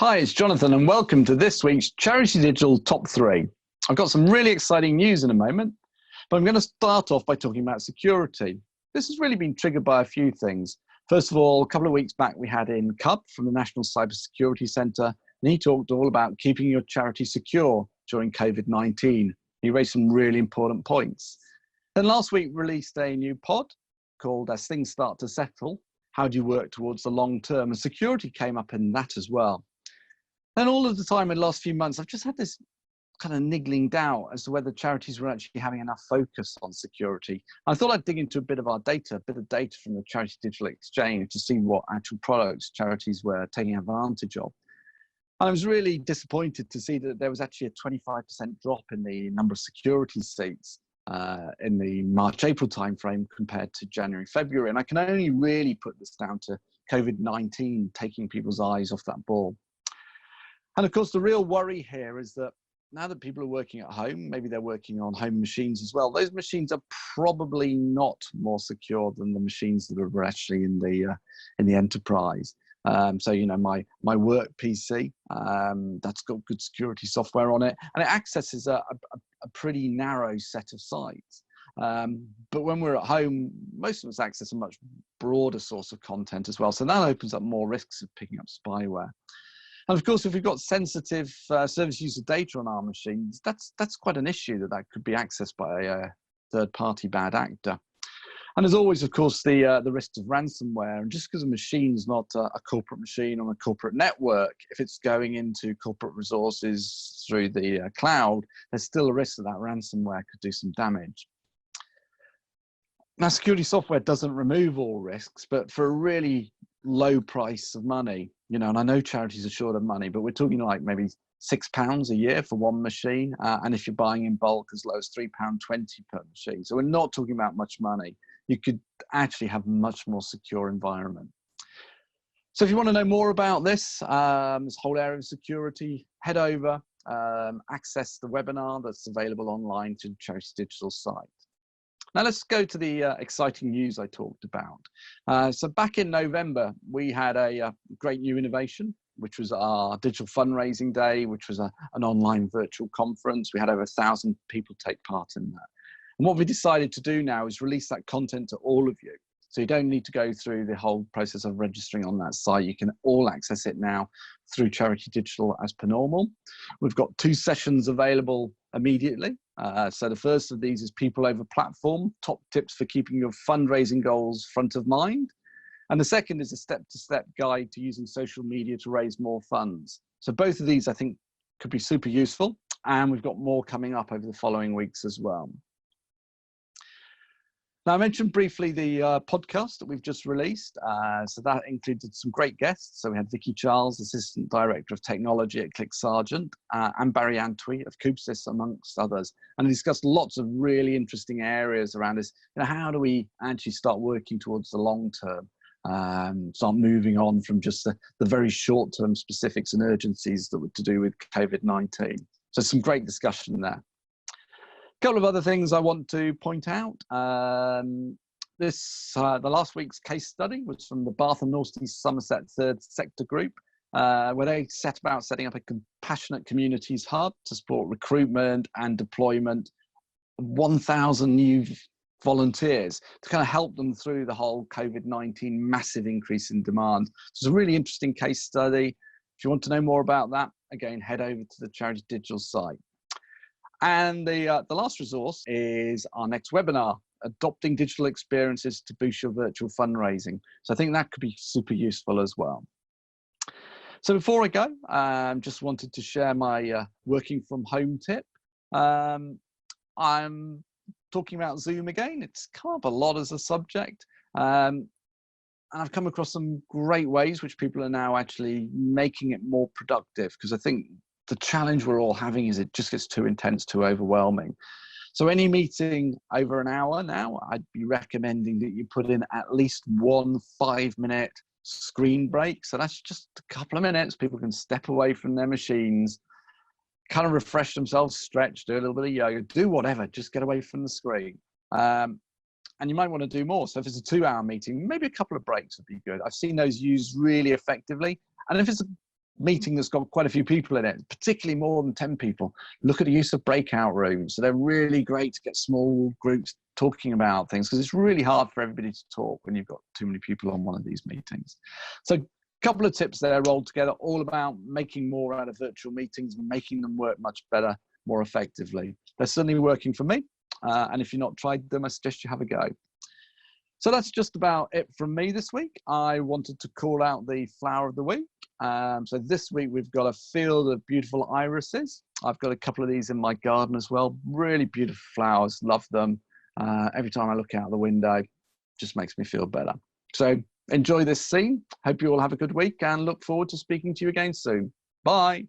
Hi, it's Jonathan and welcome to this week's Charity Digital Top 3. I've got some really exciting news in a moment, but I'm going to start off by talking about security. This has really been triggered by a few things. First of all, a couple of weeks back we had in Cub from the National Cybersecurity Centre, and he talked all about keeping your charity secure during COVID-19. He raised some really important points. Then last week released a new pod called As Things Start to Settle, How Do You Work Towards the Long Term? And security came up in that as well. And all of the time in the last few months, I've just had this kind of niggling doubt as to whether charities were actually having enough focus on security. I thought I'd dig into a bit of our data, a bit of data from the Charity Digital Exchange to see what actual products charities were taking advantage of. And I was really disappointed to see that there was actually a 25% drop in the number of security seats in the March-April timeframe compared to January-February. And I can only really put this down to COVID-19 taking people's eyes off that ball. And of course, the real worry here is that now that people are working at home, maybe they're working on home machines as well, those machines are probably not more secure than the machines that are actually in the enterprise. So, you know, my work PC, that's got good security software on it, and it accesses a pretty narrow set of sites. But when we're at home, most of us access a much broader source of content as well. So that opens up more risks of picking up spyware. And of course, if we've got sensitive service user data on our machines, that's quite an issue that could be accessed by a third-party bad actor. And there's always, of course, the risk of ransomware. And just because a machine's not a corporate machine on a corporate network, if it's going into corporate resources through the cloud, there's still a risk that that ransomware could do some damage. Now, security software doesn't remove all risks, but for a really low price of money, you know, and I know charities are short of money, but we're talking like maybe £6 a year for one machine. And if you're buying in bulk, as low as £3.20 per machine. So we're not talking about much money. You could actually have a much more secure environment. So if you want to know more about this whole area of security, head over, access the webinar that's available online to the Charity Digital site. Now let's go to the exciting news I talked about. So back in November, we had a great new innovation, which was our digital fundraising day, which was an online virtual conference. We had over 1,000 people take part in that. And what we decided to do now is release that content to all of you. So you don't need to go through the whole process of registering on that site. You can all access it now through Charity Digital as per normal. We've got 2 sessions available immediately. So the first of these is People Over Platform, top tips for keeping your fundraising goals front of mind. And the second is a step-to-step guide to using social media to raise more funds. So both of these, I think, could be super useful. And we've got more coming up over the following weeks as well. Now, I mentioned briefly the podcast that we've just released. So that included some great guests. So we had Vicky Charles, Assistant Director of Technology at ClickSargent, and Barry Antwi of Coopsys, amongst others. And we discussed lots of really interesting areas around this. You know, how do we actually start working towards the long term? Start moving on from just the very short-term specifics and urgencies that were to do with COVID-19. So some great discussion there. A couple of other things I want to point out. The last week's case study was from the Bath and North East Somerset Third Sector Group, where they set about setting up a compassionate communities hub to support recruitment and deployment of 1,000 new volunteers to kind of help them through the whole COVID-19 massive increase in demand. So it's a really interesting case study. If you want to know more about that, again, head over to the Charity Digital site. And the last resource is our next webinar, Adopting Digital Experiences to Boost Your Virtual Fundraising. So I think that could be super useful as well. So before I go, just wanted to share my working from home tip. I'm talking about Zoom again. It's come up a lot as a subject. And I've come across some great ways which people are now actually making it more productive, because I think the challenge we're all having is it just gets too intense, too overwhelming. So any meeting over an hour now, I'd be recommending that you put in at least 1 5-minute screen break. So that's just a couple of minutes. People can step away from their machines, kind of refresh themselves, stretch, do a little bit of yoga, do whatever, just get away from the screen. And you might want to do more. So if it's a 2-hour meeting, maybe a couple of breaks would be good. I've seen those used really effectively. And if it's meeting that's got quite a few people in it, particularly more than 10 people, look at the use of breakout rooms. So they're really great to get small groups talking about things, because it's really hard for everybody to talk when you've got too many people on one of these meetings. So a couple of tips there rolled together, all about making more out of virtual meetings, making them work much better, more effectively. They're certainly working for me. And if you've not tried them, I suggest you have a go. So that's just about it from me this week. I wanted to call out the flower of the week. So this week we've got a field of beautiful irises. I've got a couple of these in my garden as well. Really beautiful flowers, love them. Every time I look out the window, just makes me feel better. So enjoy this scene. Hope you all have a good week and look forward to speaking to you again soon. Bye.